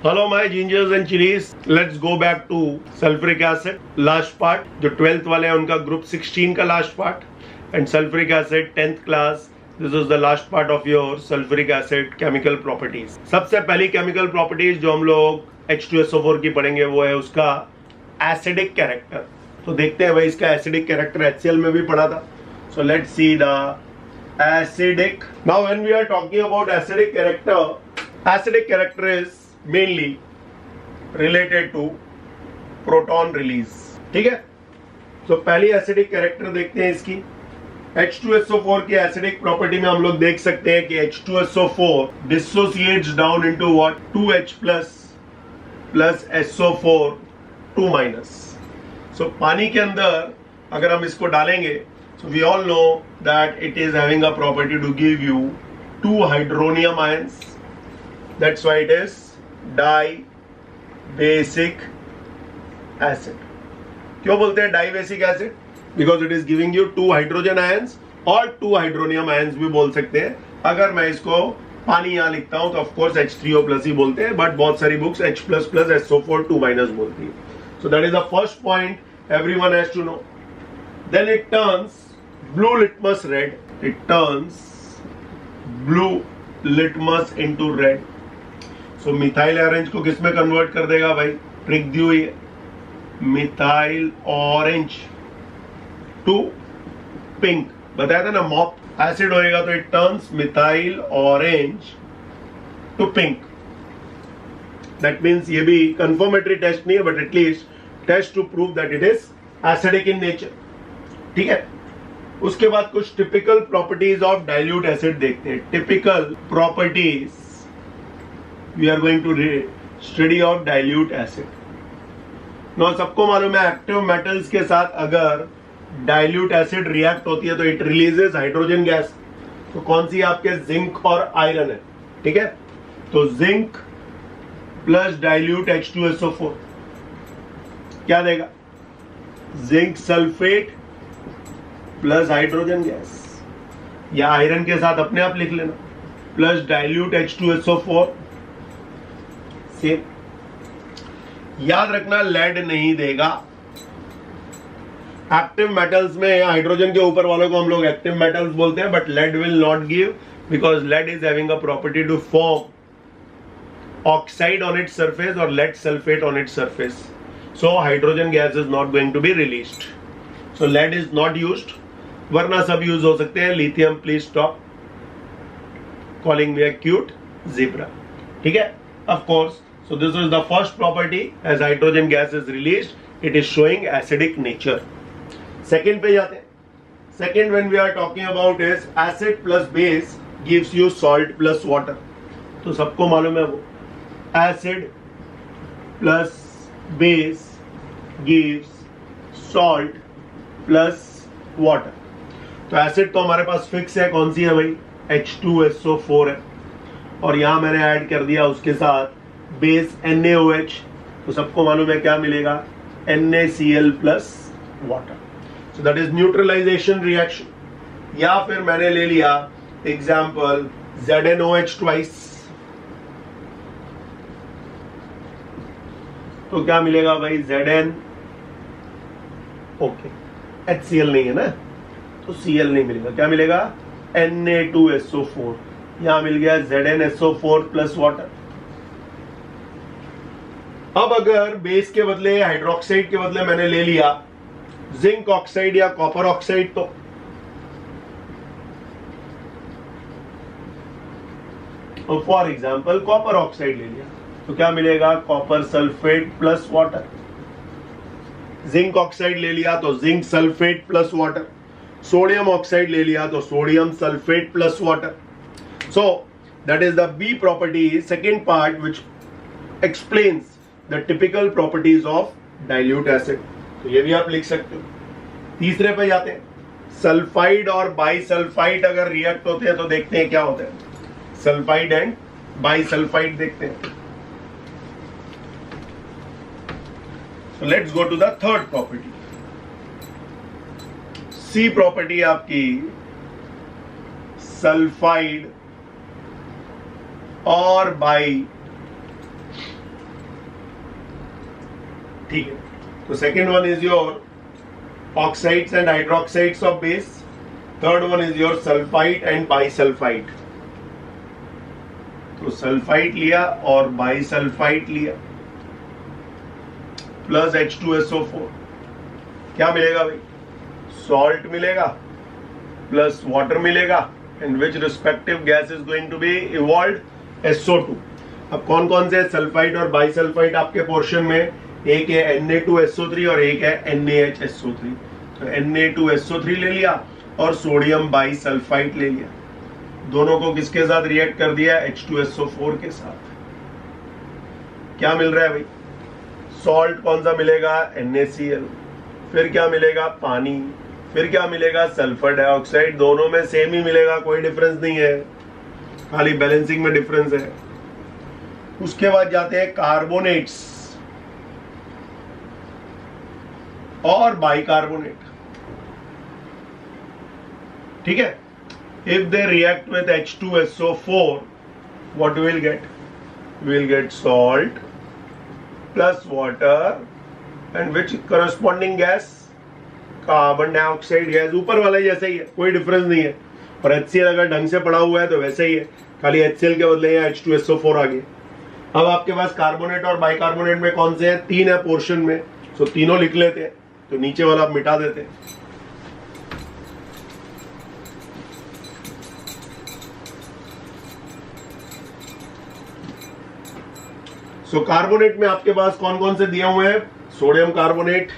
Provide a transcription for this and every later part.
Hello my gingers and chilies. Let's go back to sulfuric acid. Last part जो 12th वाले हैं उनका group 16 का last part and sulfuric acid 10th class. This is the last part of your sulfuric acid chemical properties. सबसे पहली chemical properties जो हम लोग H2SO4 की पढ़ेंगे वो है उसका acidic character. तो देखते हैं भाई इसका acidic character HCl में भी पढ़ा था. So let's see the acidic. Now when we are talking about acidic character is mainly related to proton release. ठीक है, तो पहली एसिडिक कैरेक्टर देखते हैं इसकी. H2SO4 की एसिडिक प्रॉपर्टी में हम लोग देख सकते हैं कि H2SO4 dissociates down into what 2H plus SO4 2-. सो पानी के अंदर अगर हम इसको डालेंगे so we all know that it is having a property to give you 2 hydronium ions. That's why it is dibasic acid. क्यों बोलते हैं dibasic acid? Because it is giving you 2 hydrogen ions और 2 हाइड्रोनियम आयंस भी बोल सकते हैं. अगर मैं इसको पानी यहां लिखता हूं तो ऑफकोर्स H3O+ ही बोलते हैं, बट बहुत सारी बुक्स H++ SO4 2- बोलती है. So that is the first point everyone has to know. Then it turns blue litmus red. It turns blue litmus into red. तो मिथाइल ऑरेंज को किस में कन्वर्ट कर देगा भाई? ट्रिक दी हुई है, मिथाइल ऑरेंज टू पिंक. बताया था ना, मॉप एसिड होएगा तो it turns methyl orange to pink. That means ये भी कंफर्मेटरी टेस्ट नहीं है, but at least test to prove that it is acidic in nature. ठीक है, उसके बाद कुछ typical properties of dilute acid देखते हैं. Typical properties we are going to study of dilute acid. Now सबको मालूम है एक्टिव मेटल्स के साथ अगर डाइल्यूट एसिड रिएक्ट होती है तो इट रिलीजेस हाइड्रोजन गैस. तो कौन सी आपके जिंक और आयरन है. ठीक है, तो जिंक प्लस डाइल्यूट H2SO4 क्या देगा? Zinc sulphate plus hydrogen gas, या आयरन के साथ अपने आप लिख लेना, प्लस डाइल्यूट H2SO4. सेम. याद रखना लेड नहीं देगा. एक्टिव मेटल्स में हाइड्रोजन के ऊपर वालों को हम लोग एक्टिव मेटल्स बोलते हैं, but lead will not give because lead is having a property to form oxide on its surface और lead sulphate on its surface. So hydrogen gas is not going to be released. So lead is not used, वरना सब use हो सकते हैं. Lithium please stop calling me a cute zebra. ठीक है, of course. So this is the first property. As hydrogen gas is released, it is showing acidic nature. Second पे जाते हैं. Second when we are talking about is acid plus base gives you salt plus water. तो सबको मालूम है वो acid plus base gives salt plus water. तो acid तो हमारे पास फिक्स है. कौन सी है भाई? H2SO4 है, और यहां मैंने ऐड कर दिया उसके साथ बेस NaOH. तो सबको मालूम है क्या मिलेगा? NaCl plus water. So that is neutralisation reaction. या फिर मैंने ले लिया एग्जाम्पल ZnOH ट्वाइस. तो क्या मिलेगा भाई? Zn. ओके, HCl नहीं है ना, तो Cl नहीं मिलेगा. क्या मिलेगा? Na2SO4. यहां मिल गया ZnSO4 प्लस वाटर. अब अगर बेस के बदले हाइड्रोक्साइड के बदले मैंने ले लिया जिंक ऑक्साइड या कॉपर ऑक्साइड, तो फॉर एग्जांपल कॉपर ऑक्साइड ले लिया तो क्या मिलेगा? Copper sulphate plus water. Zinc oxide ले लिया तो zinc sulphate plus water. Sodium oxide ले लिया तो sodium sulphate plus water. So that is the B property, second part which explains the typical properties of dilute acid. तो ये भी आप लिख सकते हो. तीसरे पे जाते हैं. सल्फाइड और बाइसल्फाइड अगर रिएक्ट होते हैं तो देखते हैं क्या होता है. सल्फाइड एंड बाइसल्फाइड देखते हैं. So let's go to the third property. C property आपकी सल्फाइड और बाई ठीक है, तो second one is your oxides and hydroxides of base, third one is your sulphide and bisulphide. तो सल्फाइड लिया और बाइसल्फाइड लिया प्लस H2SO4, क्या मिलेगा भाई? सॉल्ट मिलेगा प्लस वाटर मिलेगा, and which respective gas is going to be evolved? SO2। अब कौन कौन से सल्फाइड और बाइसल्फाइड आपके पोर्शन में? एक है Na2SO3 और एक है NaHSO3। तो Na2SO3 ले लिया और सोडियम बाइसल्फाइड ले लिया, दोनों को किसके साथ रिएक्ट कर दिया? H2SO4 के साथ। क्या मिल रहा है भाई? सॉल्ट कौन सा मिलेगा? NaCl। फिर क्या मिलेगा? पानी। फिर क्या मिलेगा? Sulphur dioxide. दोनों में सेम ही मिलेगा, कोई डिफरेंस नहीं है, खाली बैलेंसिंग में डिफरेंस है। उसके बाद जाते हैं कार्बोनेट्स और बाइकार्बोनेट। ठीक है, if they react with H2SO4, what we will get? We will get salt plus water and which corresponding gas? Carbon dioxide gas. ऊपर वाला जैसा ही है, कोई डिफरेंस नहीं है। और HCl अगर ढंग से पड़ा हुआ है तो वैसे ही है, खाली HCl के बदले यहाँ H2SO4 आ गया। अब आपके पास कार्बोनेट और बाइकार्बोनेट में कौन से हैं? तीन है पोर्शन में, तो तीनों लिख लेते हैं, तो नीचे वाला आप मिटा देते हैं। सो कार्बोनेट में आपके पास कौन कौन से दिए हुए हैं? Sodium carbonate,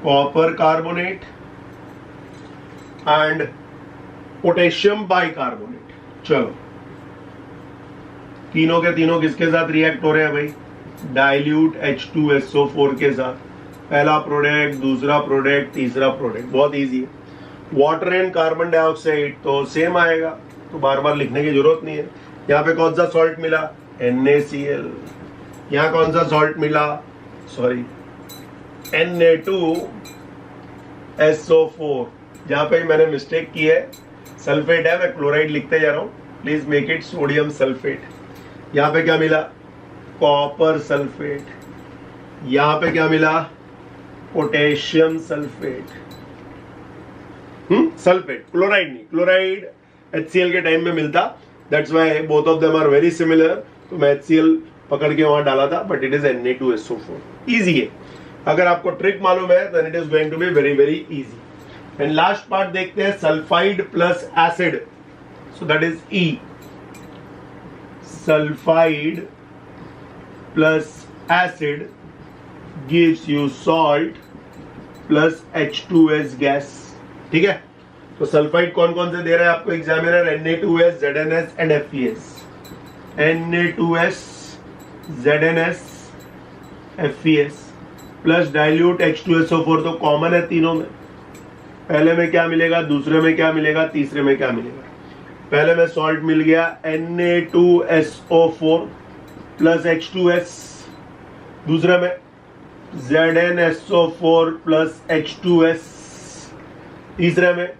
copper carbonate and potassium bicarbonate. चलो, तीनों के तीनों किसके साथ रिएक्ट हो रहे हैं भाई? डाइल्यूट H2SO4 के साथ। पहला प्रोडक्ट, दूसरा प्रोडक्ट, तीसरा प्रोडक्ट, बहुत इजी है। वाटर एंड कार्बन डाइऑक्साइड तो सेम आएगा, तो बार बार लिखने की जरूरत नहीं है। यहाँ पे कौन सा सॉल्ट मिला? NaCl। यहाँ कौन सा सॉल्ट मिला? Sorry, Na2SO4। जहां पे मैंने मिस्टेक की है, सल्फेट है, मैं क्लोराइड लिखते जा रहा हूं, please make it sodium sulphate. यहाँ पे क्या मिला? Copper sulphate. यहाँ पे क्या मिला? Potassium sulphate. सल्फेट, क्लोराइड नहीं। क्लोराइड HCl के टाइम में मिलता, that's why both of them are very similar, तो मैं HCl पकड़ के वहां डाला था, but it is Na2SO4। Easy है, अगर आपको ट्रिक मालूम है then it is going to be very very easy. And last part देखते हैं, sulphide plus acid, so that is E। Sulphide plus acid gives you salt plus H2S gas. ठीक है, तो सल्फाइड कौन कौन से दे रहा है आपको examiner? Na2S, ZnS and FeS। Na2S, ZnS, FeS plus dilute H2SO4, तो कॉमन है तीनों में। पहले में क्या मिलेगा, दूसरे में क्या मिलेगा, तीसरे में क्या मिलेगा? पहले में सॉल्ट मिल गया Na2SO4 प्लस H2S, दूसरे में ZnSO4 प्लस H2S, तीसरे में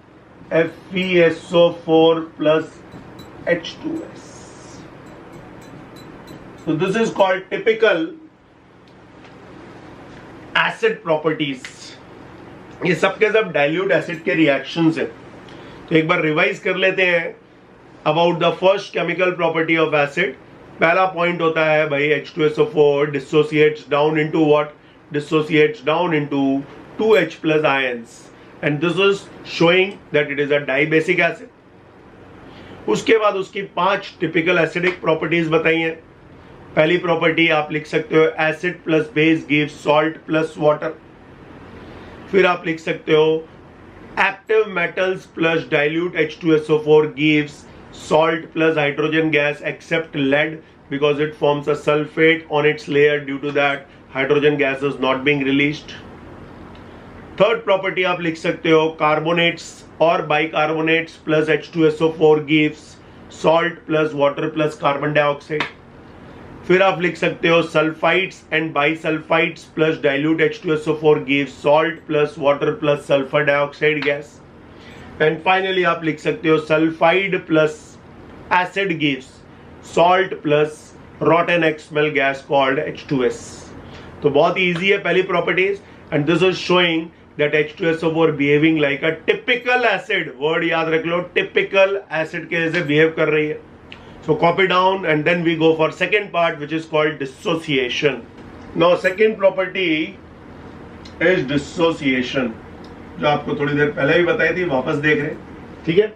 FeSO4 plus H2S। So this is called typical acid properties. ये सबके सब डाइल्यूट एसिड के रिएक्शंस हैं। तो एक बार रिवाइज कर लेते हैं about the first chemical property of acid. पहला पॉइंट होता है भाई H2SO4 dissociates down into what? Dissociates down into 2H plus ions, and this is showing that it is a dibasic acid. उसके बाद उसकी 5 टिपिकल एसिडिक प्रॉपर्टीज बताई हैं। पहली प्रॉपर्टी आप लिख सकते हो, acid plus base gives salt plus water. फिर आप लिख सकते हो, active metals plus dilute H2SO4 gives salt plus hydrogen gas except lead because it forms a sulfate on its layer, due to that hydrogen gas is not being released. Third property आप लिख सकते हो, carbonates और bicarbonates plus H2SO4 gives salt plus water plus carbon dioxide. फिर आप लिख सकते हो, sulphides and bisulphides plus dilute H2SO4 gives salt plus water plus sulphur dioxide gas. And finally आप लिख सकते हो, sulphide plus acid gives salt plus rotten egg smell gas called H2S. तो बहुत easy है पहली properties, and this is showing that H2SO4 behaving like a typical acid. Word याद रख लो, typical acid के जैसे behave कर रही है. So copy down and then we go for second part, which is called dissociation. Now second property is dissociation, जो आपको थोड़ी देर पहले भी बताई थी, वापस देख रहे हैं, ठीक है.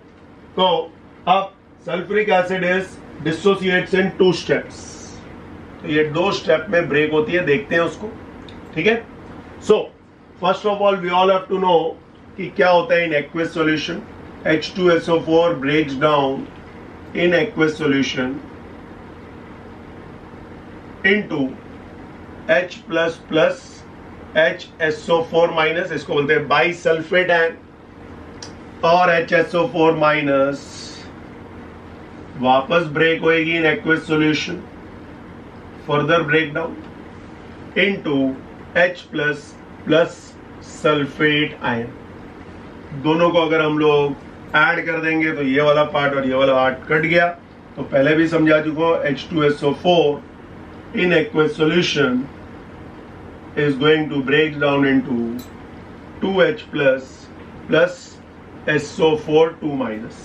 तो अब sulphuric acid is dissociates in 2 steps. तो ये 2 स्टेप में ब्रेक होती है, देखते हैं उसको, ठीक है. So first of all we all have to know कि क्या होता है in aqueous solution. H2SO4 breaks down in aqueous solution into H++ HSO4 minus, इसको बोलते हैं बाइसल्फेट आयन, और HSO4 माइनस वापस ब्रेक होएगी in aqueous solution, further break down into H++ sulphate ion. दोनों को अगर हम लोग ऐड कर देंगे तो ये वाला पार्ट और ये वाला पार्ट कट गया. तो पहले भी समझा चुका, H2SO4 in aqueous solution is going to break down into 2H plus SO4 2 minus.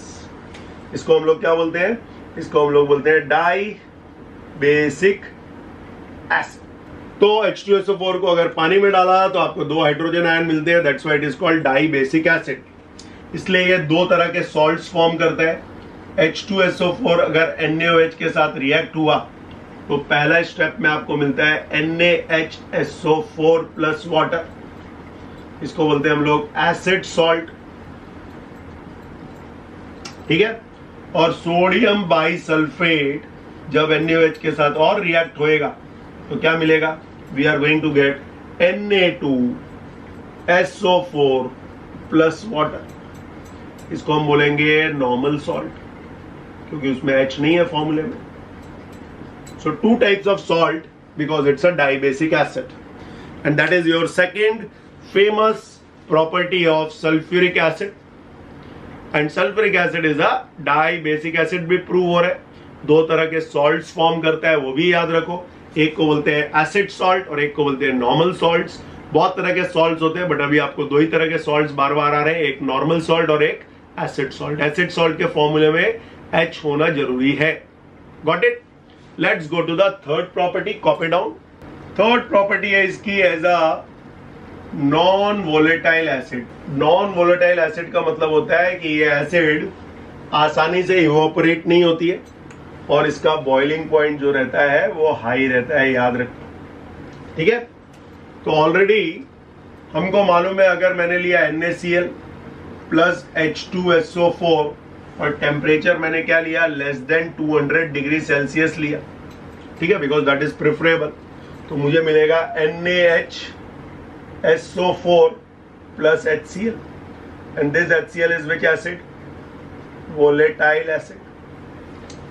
इसको हम लोग क्या बोलते हैं? इसको हम लोग बोलते हैं डाई बेसिक एसिड. तो H2SO4 को अगर पानी में डाला तो आपको 2 हाइड्रोजन आयन मिलते हैं. That's why it is called dibasic acid. इसलिए ये 2 तरह के सॉल्ट्स फॉर्म करता है. H2SO4 अगर NaOH के साथ रिएक्ट हुआ तो पहला स्टेप में आपको मिलता है NaHSO4 प्लस वाटर. इसको बोलते हैं हम लोग एसिड सॉल्ट, ठीक है. और सोडियम बाइसल्फेट जब NaOH के साथ और रिएक्ट होएगा तो क्या मिलेगा? We are going to get Na2SO4 plus water. इसको हम बोलेंगे नॉर्मल सॉल्ट, क्योंकि उसमें H नहीं है फॉर्मूले में. So 2 types of salt because it's a dibasic acid, and that is your second famous property of sulfuric acid. And sulfuric acid is a dibasic acid भी prove हो रहा है. 2 तरह के salts form करता है, वो भी याद रखो. एक को बोलते हैं acid salt और एक को बोलते हैं normal salts. बहुत तरह के salts होते हैं, बट अभी आपको 2 ही तरह के salts बार बार आ रहे हैं, एक normal salt और एक acid salt. acid salt के फॉर्मूले में H होना जरूरी है. Got it? Let's go to the third property. Copy down. Third property है इसकी as a non-volatile acid. Non-volatile acid का मतलब होता है कि ये एसिड आसानी से इवोपरेट नहीं होती है और इसका बॉइलिंग पॉइंट जो रहता है वो हाई रहता है, याद रखो, ठीक है. तो ऑलरेडी हमको मालूम है, अगर मैंने लिया NaCl प्लस H2SO4 और टेम्परेचर मैंने क्या लिया, लेस देन 200 डिग्री सेल्सियस लिया, ठीक है, बिकॉज दैट इज प्रेफरेबल. तो मुझे मिलेगा NaHSO4 plus HCl, and this HCl is which acid? Volatile acid.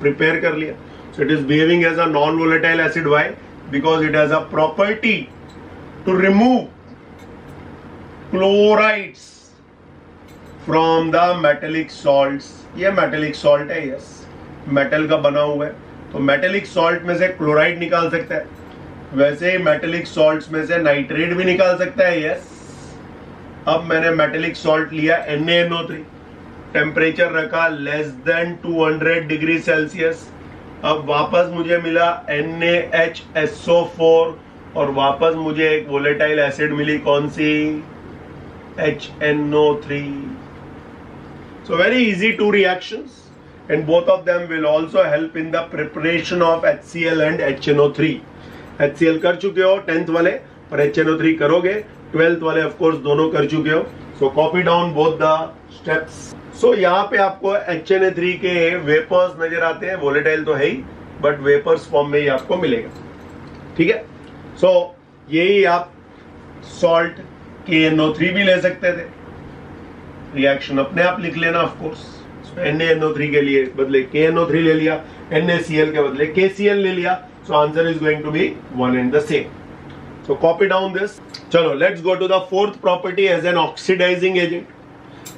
Prepare कर लिया. So it is behaving as a non volatile acid. Why? Because it has a property to remove chlorides from the metallic salts. ये metallic salt है, yes, metal का बना हुआ है. तो metallic salt में से क्लोराइड निकाल सकता है, वैसे ही मेटेलिक सॉल्ट्स में से नाइट्रेट भी निकाल सकता है, यस. अब मैंने मेटेलिक सॉल्ट लिया NaNO3, टेम्परेचर रखा लेस देन 200 डिग्री सेल्सियस. अब वापस मुझे मिला NaHSO4 और वापस मुझे एक वोलेटाइल एसिड मिली, कौन सी? HNO3. So very easy 2 reactions, and both of them will also help in the preparation of HCl and HNO3. HCl कर चुके हो 10th वाले, और HNO3 करोगे 12th वाले, ऑफ कोर्स दोनों कर चुके हो. So copy down both the steps. So यहाँ पे आपको HNO3 के वेपर्स नजर आते हैं, वोलेटाइल तो है ही, बट वेपर्स फॉर्म में ही आपको मिलेगा, ठीक है. So यही आप सॉल्ट KNO3 भी ले सकते थे. रिएक्शन अपने आप लिख लेना, ऑफ कोर्स. NaNO3 के लिए बदले KNO3 ले लिया, NaCl के बदले KCl ले लिया. So answer is going to be one and the same. So copy down this. चलो let's go to the fourth property as an oxidising agent.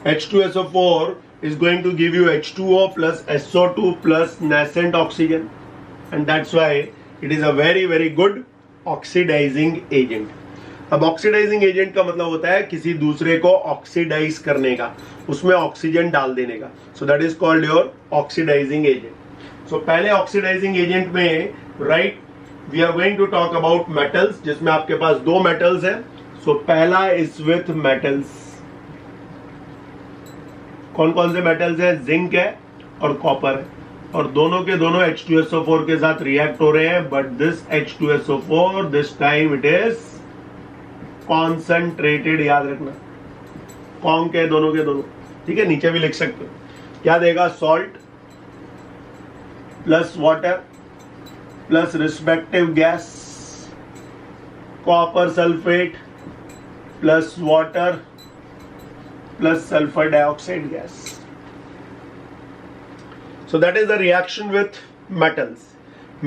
H2SO4 is going to give you H2O plus SO2 plus nascent oxygen. and that's why it is a very very good oxidizing agent. अब oxidising agent का मतलब होता है किसी दूसरे को oxidise करने का, उसमें ऑक्सीजन डाल देने का. So that is called your oxidising agent. So पहले ऑक्सीडाइजिंग एजेंट में right we are going to talk about metals, जिसमें आपके पास दो मेटल्स है. सो पहला इज विथ मेटल्स. कौन कौन से मेटल्स है? जिंक है और कॉपर है, और दोनों के दोनों H2SO4 के साथ रिएक्ट हो रहे हैं. But this H2SO4 this time it is concentrated. याद रखना कौन के दोनों के दोनों, ठीक है. नीचे भी लिख सकते हो. क्या देगा? Salt plus water plus respective gas, copper sulphate plus water plus sulphur dioxide gas. So that is the reaction with metals.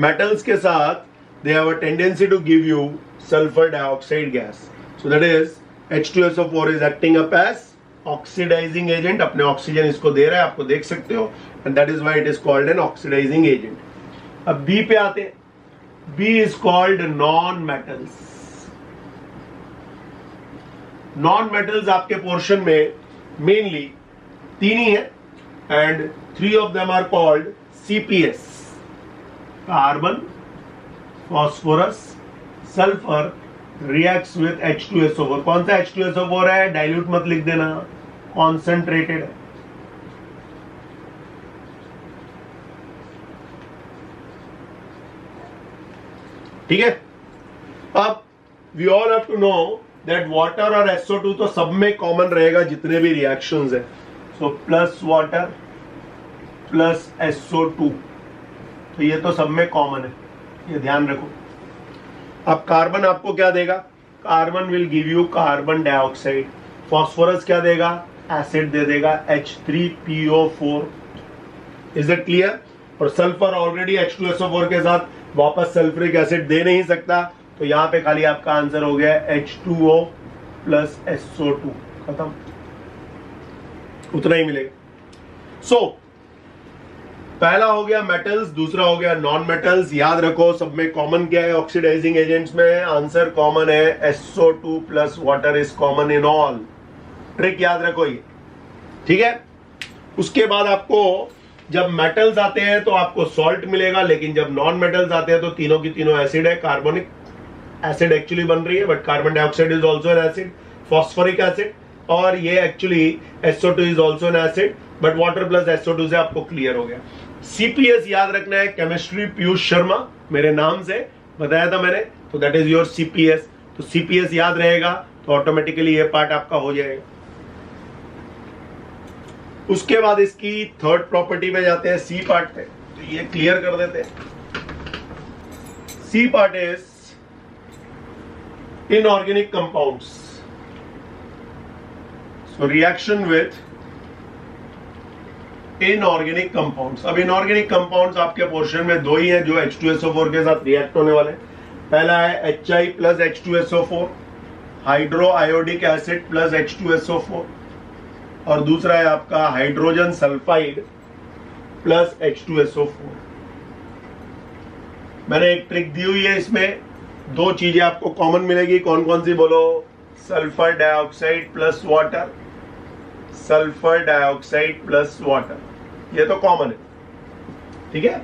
Metals के साथ they have a tendency to give you sulfur dioxide gas. So that is H2SO4 is acting up as oxidizing agent. अपने oxygen इसको दे रहा है, आपको देख सकते हो, and that is why it is called an oxidizing agent. अब B पे आते हैं. B is called non-metals. Non-metals आपके पोर्शन में मेनली तीन ही है, and three of them are called CPS: carbon, phosphorus, sulfur reacts with H2SO4. कौन सा H2SO4 है? डाइल्यूट मत लिख देना, कॉन्सेंट्रेटेड है. ठीक है. अब we all have to know that water और SO2 तो सब में कॉमन रहेगा जितने भी रिएक्शंस है. So plus water plus SO2, तो ये तो सब में कॉमन है, ये ध्यान रखो. अब कार्बन आपको क्या देगा? Carbon will give you carbon dioxide. Phosphorus क्या देगा? एसिड दे देगा, H3PO4. Is it clear? और सल्फर ऑलरेडी H2SO4 के साथ वापस सल्फ्यूरिक एसिड दे नहीं सकता, तो यहां पे खाली आपका आंसर हो गया H2O प्लस SO2. खत्म, उतना ही मिलेगा. सो पहला हो गया मेटल्स, दूसरा हो गया नॉन मेटल्स. याद रखो सब में कॉमन क्या है ऑक्सीडाइजिंग एजेंट्स में? आंसर कॉमन है, SO2 plus water is common in all. Trick याद रखो ये, ठीक है. उसके बाद आपको जब मेटल्स आते हैं तो आपको सॉल्ट मिलेगा, लेकिन जब नॉन मेटल्स आते हैं तो तीनों की तीनों एसिड है. कार्बोनिक एसिड एक्चुअली बन रही है, but carbon dioxide is also an acid. Phosphoric acid, और ये actually SO2 is also an acid, but water plus SO2 से आपको क्लियर हो गया. CPS याद रखना है, केमिस्ट्री पीयूष शर्मा, मेरे नाम से बताया था मैंने, तो दैट इज योर CPS. तो CPS याद रहेगा तो ऑटोमेटिकली ये पार्ट आपका हो जाएगा. उसके बाद इसकी थर्ड प्रॉपर्टी पे जाते हैं, C पार्ट पे. तो ये क्लियर कर देते हैं. C part is inorganic compounds. So reaction with inorganic compounds. अब इनऑर्गेनिक कंपाउंड्स आपके पोर्शन में दो ही हैं जो H2SO4 के साथ रिएक्ट होने वाले. पहला है HI plus H2SO4, hydro iodic acid plus H2SO4, और दूसरा है आपका हाइड्रोजन सल्फाइड प्लस H2SO4. मैंने एक ट्रिक दी हुई है, इसमें दो चीजें आपको कॉमन मिलेगी. कौन कौन सी बोलो? Sulphur dioxide plus water, sulphur dioxide plus water, ये तो कॉमन है, ठीक है.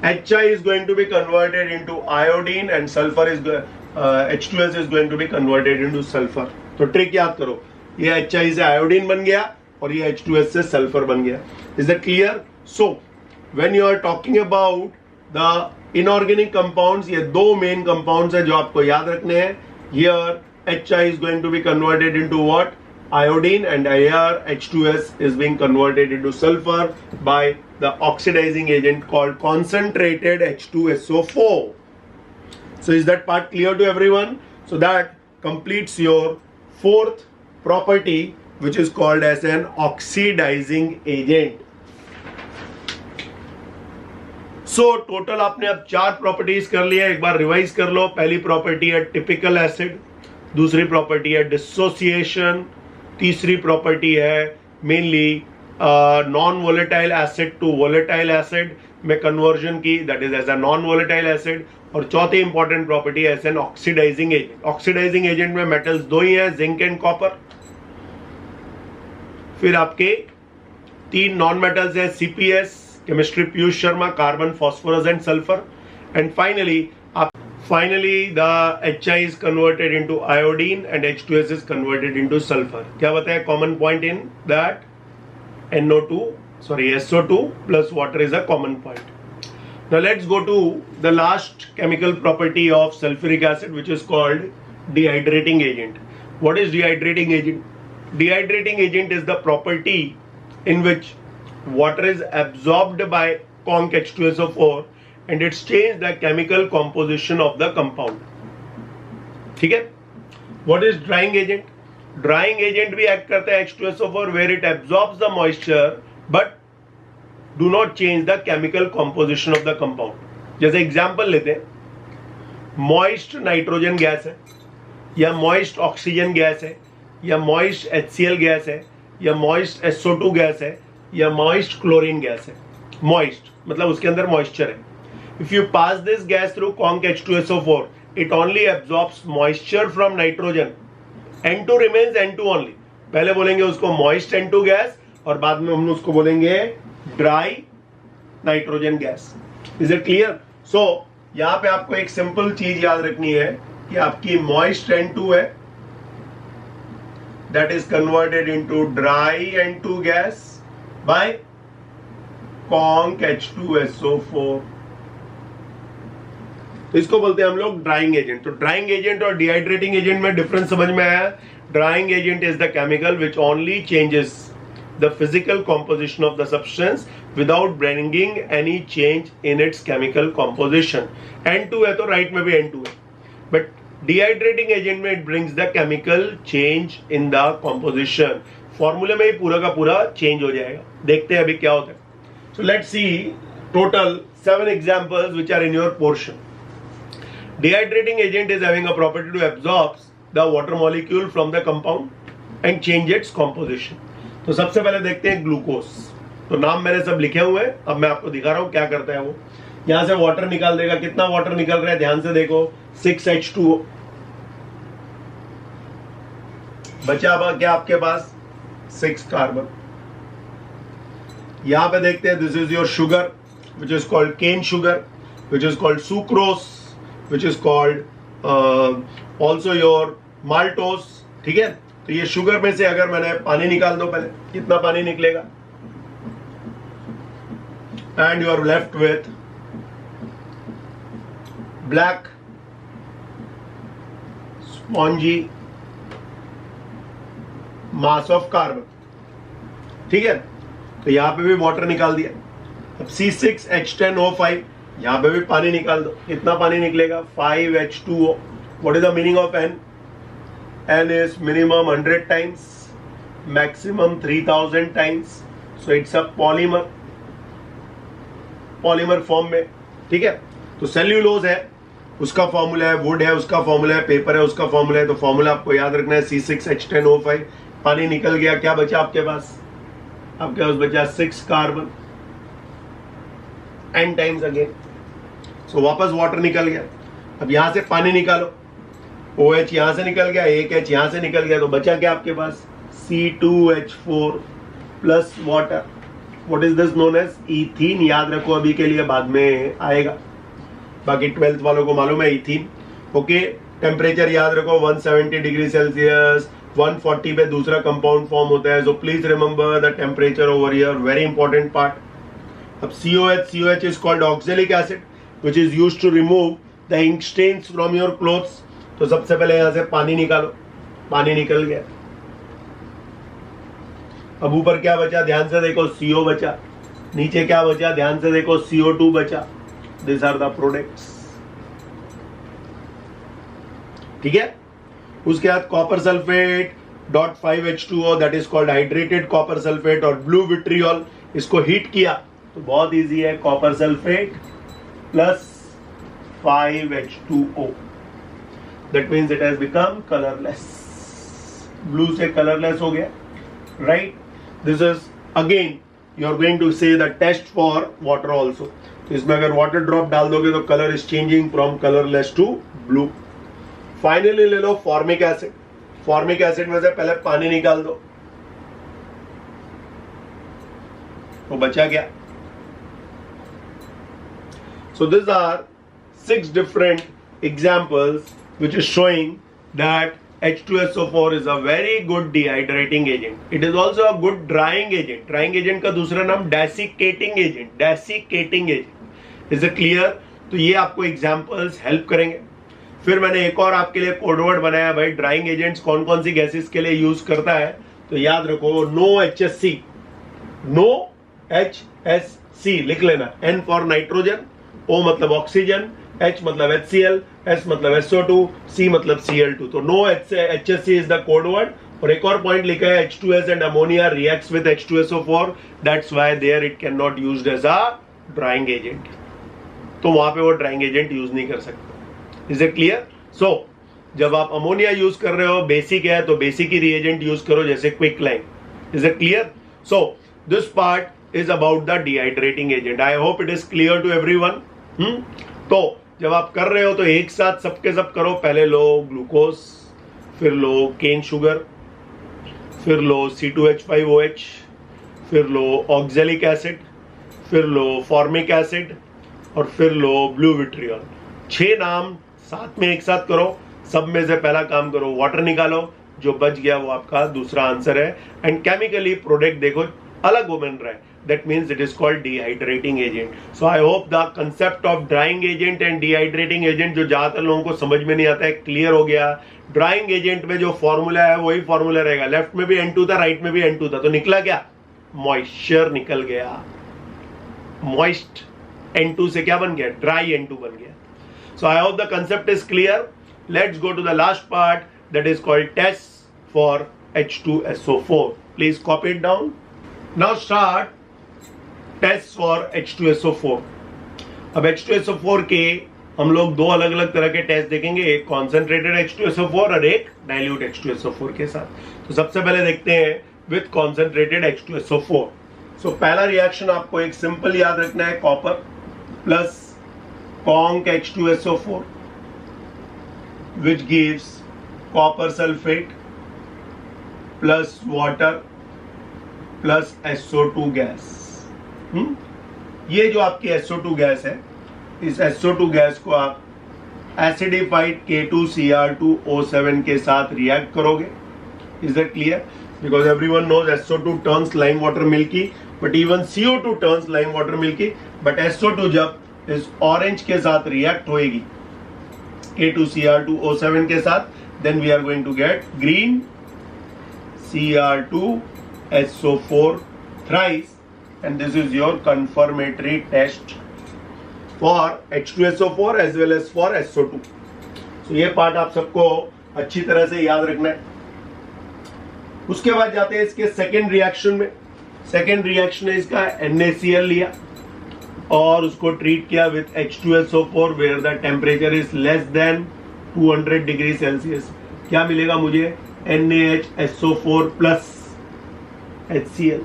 HI is going to be converted into iodine and sulfur is H2S is going to be converted into sulfur. तो ट्रिक याद करो, ये HI से आयोडीन बन गया और ये H2S से सल्फर बन गया. Is that clear? So when you are talking about the inorganic compounds, ये दो मेन कंपाउंड्स है जो आपको याद रखने हैं. Here HI is going to be converted into what? Iodine, and here H2S is being converted into sulfur by the oxidizing agent called concentrated H2SO4. So is that part clear to everyone? So that completes your fourth property, which is called as an oxidizing agent. So total आपने अब चार properties कर लिया. एक बार revise कर लो. पहली property है typical acid, दूसरी प्रॉपर्टी है डिसोसिएशन, तीसरी प्रॉपर्टी है mainly non volatile acid to volatile acid, में कन्वर्जन की, that is as a non volatile acid. और चौथी important property as an oxidising agent. Oxidising agent में मेटल्स दो ही हैं, जिंक एंड कॉपर। फिर आपके 3 नॉन मेटल्स हैं, CPS, chemistry Piyush Sharma, carbon, phosphorus and sulphur. And finally the HI is converted into iodine and H2S is converted into sulfur. क्या बताया common point in that? SO2 plus water is a common point. Now let's go to the last chemical property of sulfuric acid, which is called dehydrating agent. What is dehydrating agent? Dehydrating agent is the property in which water is absorbed by conc H2SO4 and it's changed the chemical composition of the compound. ठीक है? What is drying agent? Drying agent भी act करता है H2SO4 where it absorbs the moisture but do not change the chemical composition of the compound. जैसे example लेते हैं, moist nitrogen gas है, या moist ऑक्सीजन गैस है, या moist HCl गैस है, या moist SO2 गैस है, या moist क्लोरीन गैस है. Moist मतलब उसके अंदर मॉइस्चर है. If you pass this gas through conc H2SO4, it only absorbs moisture from nitrogen. N2 remains N2 only. पहले बोलेंगे उसको moist N2 गैस और बाद में हम उसको बोलेंगे dry nitrogen gas. Is it clear? So यहाँ पे आपको एक सिंपल चीज याद रखनी है कि आपकी moist N2 है, that is converted into dry N2 gas by conc H2SO4. इसको बोलते हैं हम लोग ड्राइंग एजेंट. तो ड्राइंग एजेंट और डिहाइड्रेटिंग एजेंट में डिफरेंस समझ में आया. Drying agent is the chemical which only changes the physical composition of the substance without bringing any change in its chemical composition. N2 है तो राइट में भी N2 है, बट डिहाइड्रेटिंग एजेंट में it brings the chemical change in the composition. फॉर्मूले में ही पूरा का पूरा चेंज हो जाएगा. देखते हैं अभी क्या होता है. So let's see total 7 examples which are in your portion. Dehydrating agent is having a property to absorb the water molecule from the compound and change its composition. तो सबसे पहले देखते हैं ग्लूकोज. तो नाम मेरे सब लिखे हुए हैं, अब मैं आपको दिखा रहा हूं क्या करता है वो. यहां से वाटर निकाल देगा. कितना वाटर निकल रहा है ध्यान से देखो, 6H2O. बचा क्या आपके पास? 6 कार्बन. यहां पे देखते हैं, this is your sugar which is called cane sugar, which is called sucrose, which is called also your maltose. ठीक है, तो ये शुगर में से अगर मैंने पानी निकाल दो, पहले कितना पानी निकलेगा, and you are left with black spongy mass of carbon. ठीक है, तो यहां पे भी वाटर निकाल दिया. अब C6H10O5, यहां पे भी पानी निकाल दो. कितना पानी निकलेगा? 5H2O. What is the meaning of N? N is minimum 100 times, maximum 3000 times. So it's a polymer. Polymer form में. ठीक है, तो सेल्यूलोज है, उसका फॉर्मूला है, वुड है, उसका फॉर्मूला है, पेपर है, उसका फॉर्मूला है. तो फॉर्मूला आपको याद रखना है C6H10O5. पानी निकल गया, क्या बचा आपके पास? आपके पास बचा 6 कार्बन, N टाइम्स अगेन. सो वापस वाटर निकल गया. अब यहां से पानी निकालो. OH यहां से निकल गया, 1H यहां से निकल गया, तो बचा क्या आपके पास? C2H4 plus water. What is this known as? Ethene. याद रखो अभी के लिए, बाद में आएगा. बाकी 12th वालों को मालूम है ईथीन. ओके, टेम्परेचर याद रखो 170 डिग्री सेल्सियस. 140 पे दूसरा कंपाउंड फॉर्म होता है. So please remember the temperature over here, very important part. अब COH is called oxalic acid which is used to remove the ink stains from your clothes. तो सबसे पहले यहां से पानी निकालो. पानी निकल गया. अब ऊपर क्या बचा? ध्यान से देखो, CO बचा. नीचे क्या बचा? ध्यान से देखो, CO2 बचा. These are the products. ठीक है, उसके बाद copper sulphate .5H2O, that is called hydrated copper sulfate और ब्लू विट्रियोल. इसको हीट किया तो बहुत इजी है, copper sulphate plus 5H2O. That means it has become colourless. Blue से कलरलेस हो गया, right? This is again you are going to say the test for water also. इसमें अगर वाटर ड्रॉप डाल दोगे तो colour is changing from colourless to blue. Finally ले लो फॉर्मिक एसिड। फॉर्मिक एसिड में से पहले पानी निकाल दो, तो बचा क्या? So these are 6 different examples which is showing that H2SO4 is a very good dehydrating agent. It is also a good drying agent. Drying agent का दूसरा नाम desiccating agent. Desiccating agent. Is it clear? तो ये आपको examples help करेंगे। फिर मैंने एक और आपके लिए कोडवर्ड बनाया भाई, ड्राइंग एजेंट्स कौन कौन सी गैसेस के लिए यूज करता है। तो याद रखो नो HSC, नो HSC लिख लेना। N फॉर नाइट्रोजन, O मतलब ऑक्सीजन, H मतलब HCl, S मतलब SO2, C मतलब Cl2। तो no HSC is the code word. और एक और पॉइंट लिखा है H2S and ammonia reacts with H2SO4, that's why there it can not used as a drying agent. तो वहां पे वो ड्राइंग एजेंट यूज नहीं कर सकते। Is it clear? सो जब आप अमोनिया यूज कर रहे हो, बेसिक है तो बेसिक ही रिएजेंट यूज करो, जैसे quicklime. Is it clear? So this part is about the dehydrating agent. I hope it is clear to everyone. तो जब आप कर रहे हो तो एक साथ सबके सब करो। पहले लो ग्लूकोज, फिर लो केन शुगर, फिर लो C2H5OH, फिर लो ऑक्जेलिक एसिड, फिर लो फॉर्मिक एसिड और फिर लो ब्लू विट्रियल। 6 नाम साथ में एक साथ करो। सब में से पहला काम करो, वाटर निकालो, जो बच गया वो आपका दूसरा आंसर है। एंड केमिकली प्रोडक्ट देखो अलग वो बन रहा है, that means it is called dehydrating agent. So I hope the concept of drying agent and dehydrating agent जो ज्यादातर लोगों को समझ में नहीं आता है, क्लियर हो गया। ड्राइंग एजेंट में जो फॉर्मूला है वही फॉर्मूला रहेगा। लेफ्ट में भी N2 था, राइट में भी N2 था, तो निकला क्या? मॉइस्चर निकल गया। मॉइस्ट N2 से क्या बन गया? ड्राई N2 बन गया। So I hope the concept is clear. Let's go to the last part, that is called tests for H2SO4. Please copy it down. Now start test for H2SO4। अब H2SO4 के हम लोग 2 अलग अलग तरह के टेस्ट देखेंगे, एक कॉन्सेंट्रेटेड H2SO4 और एक डाइल्यूट H2SO4 के साथ। तो सबसे पहले देखते हैं विथ कॉन्सेंट्रेटेड H2SO4। सो पहला रिएक्शन आपको एक सिंपल याद रखना है, copper plus conc H2SO4 which gives copper sulphate plus water plus SO2 gas. ये जो आपकी SO2 गैस है, इस SO2 गैस को आप एसिडिफाइड K2Cr2O7 के साथ रिएक्ट करोगे। Is it clear? Because everyone knows SO2 turns lime water milky, but even CO2 turns lime water milky. But SO2 जब इस ऑरेंज के साथ रिएक्ट होएगी K2Cr2O7 के साथ, then we are going to get green Cr2SO4 thrice, and this is your confirmatory test for H2SO4 as well as for SO2. So ये part आप सबको अच्छी तरह से याद रखना है। उसके बाद जाते हैं इसके सेकेंड रिएक्शन में। सेकेंड रिएक्शन है इसका, NaCl लिया और उसको ट्रीट किया with H2SO4 where the temperature is less than 200 degree Celsius. क्या मिलेगा मुझे? NaHSO4 plus HCl।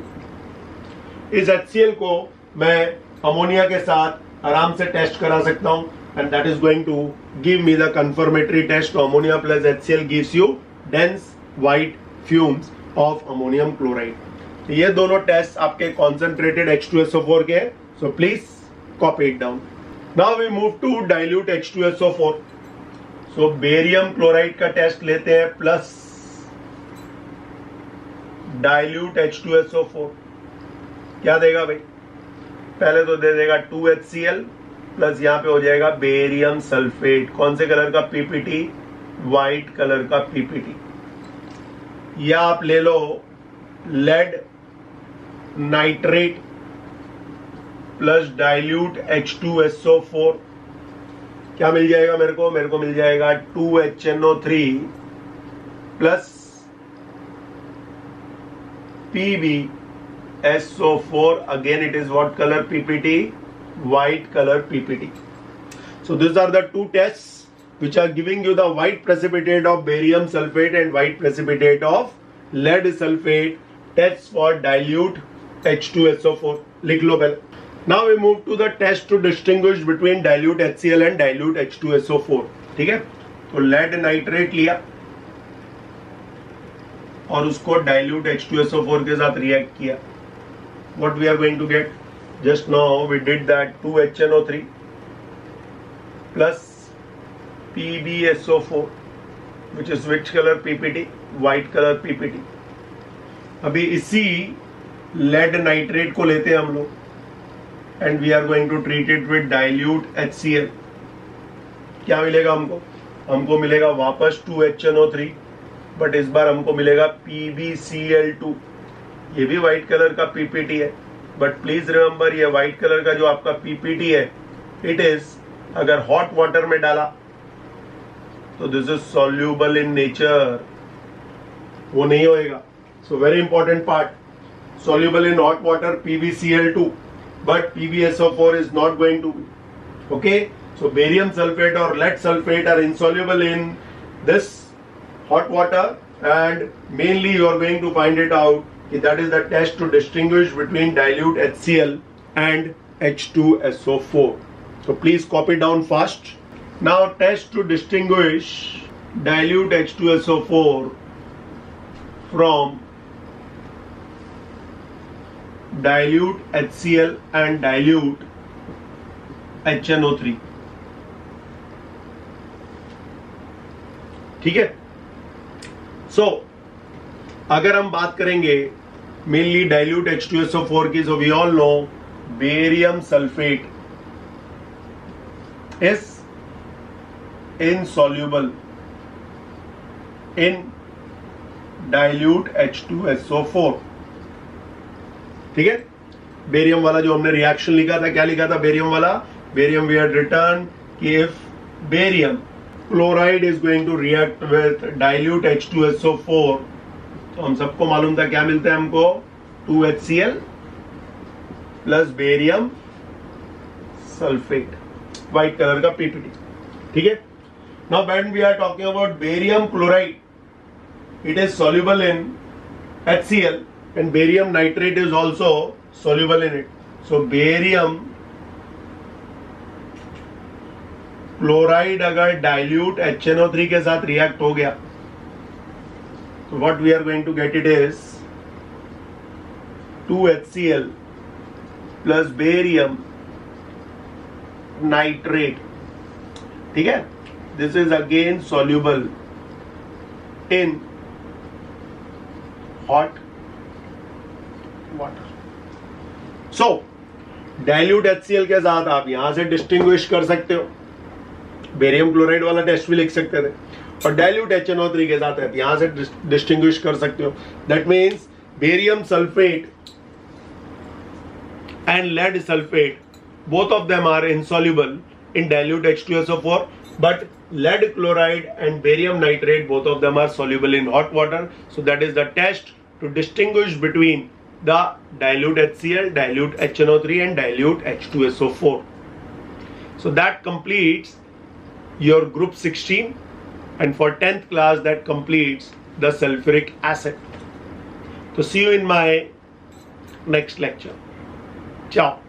इस HCl को मैं अमोनिया के साथ आराम से टेस्ट करा सकता हूं, and that is going to give me the confirmatory test. Ammonia plus HCl gives you dense white fumes of ammonium chloride. ये दोनों टेस्ट आपके कॉन्सेंट्रेटेड H2SO4 के, so please copy it down. Now we move to dilute H2SO4। So barium chloride का test लेते हैं plus dilute H2SO4। क्या देगा भाई? पहले तो दे देगा 2HCl प्लस यहां पे हो जाएगा बेरियम सल्फेट। कौन से कलर का PPT? व्हाइट कलर का PPT। या आप ले लो lead nitrate plus dilute H2SO4। क्या मिल जाएगा मेरे को? मेरे को मिल जाएगा 2HNO3 plus PbSO4। again it is what color? PPT, white color PPT. So these are the two tests which are giving you the white precipitate of barium sulfate and white precipitate of lead sulfate. Tests for dilute H2SO4 लिख लो पहले. Now we move to the test to distinguish between dilute HCl and dilute H2SO4. ठीक है, तो lead nitrate लिया और उसको dilute H2SO4 के साथ रिएक्ट किया. What we are going to get? Just now we did that 2HNO3 plus PbSO4, which is which color PPT? White color PPT. अभी इसी लेड नाइट्रेट को लेते हैं हम लोग and we are going to treat it with dilute HCl. क्या मिलेगा हमको? हमको मिलेगा वापस 2HNO3, बट इस बार हमको मिलेगा PbCl2. ये भी व्हाइट कलर का PPT है, बट प्लीज रिमेंबर ये व्हाइट कलर का जो आपका PPT है, इट इज अगर हॉट वाटर में डाला तो this is soluble in nature, वो नहीं होएगा. So very important part, soluble in hot water PbCl2, but PbSO4 is not going to be. Okay, so barium sulfate or lead sulfate are insoluble in this hot water, and mainly you are going to find it out. That is the test to distinguish between dilute HCl and H2SO4. So please copy down fast. Now test to distinguish dilute H2SO4 from dilute HCl and dilute HNO3. ठीक है. सो अगर हम बात करेंगे mainly dilute H2SO4 की, so we all know barium sulfate is insoluble in dilute H2SO4. ठीक है. Barium वाला जो हमने रिएक्शन लिखा था, क्या लिखा था बेरियम वाला? बेरियम वी हैड रिटर्न कि if barium chloride is going to react with dilute H2SO4, तो हम सबको मालूम था क्या मिलता है हमको? 2HCl plus barium sulphate, white colour का PPT. ठीक है. Now when we are talking about barium chloride, it is soluble in HCl and barium nitrate is also soluble in it. So barium chloride अगर dilute HNO3 के साथ react हो गया, तो what we are going to get it is 2HCl plus barium nitrate. ठीक है. This is again soluble in hot water. So dilute HCl के साथ आप यहां से डिस्टिंग्विश कर सकते हो, बेरियम क्लोराइड वाला टेस्ट भी लिख सकते थे, और डाइल्यूट HNO3 के साथ आप यहां से डिस्टिंग्विश कर सकते हो. That means barium sulphate and lead sulphate, both of them are insoluble in dilute H2SO4, but lead chloride and barium nitrate, both of them are soluble in hot water. So that is the test to distinguish between the dilute HCl, dilute HNO3 and dilute H2SO4. So that completes your group 16, and for 10th class that completes the sulfuric acid. So see you in my next lecture. Ciao.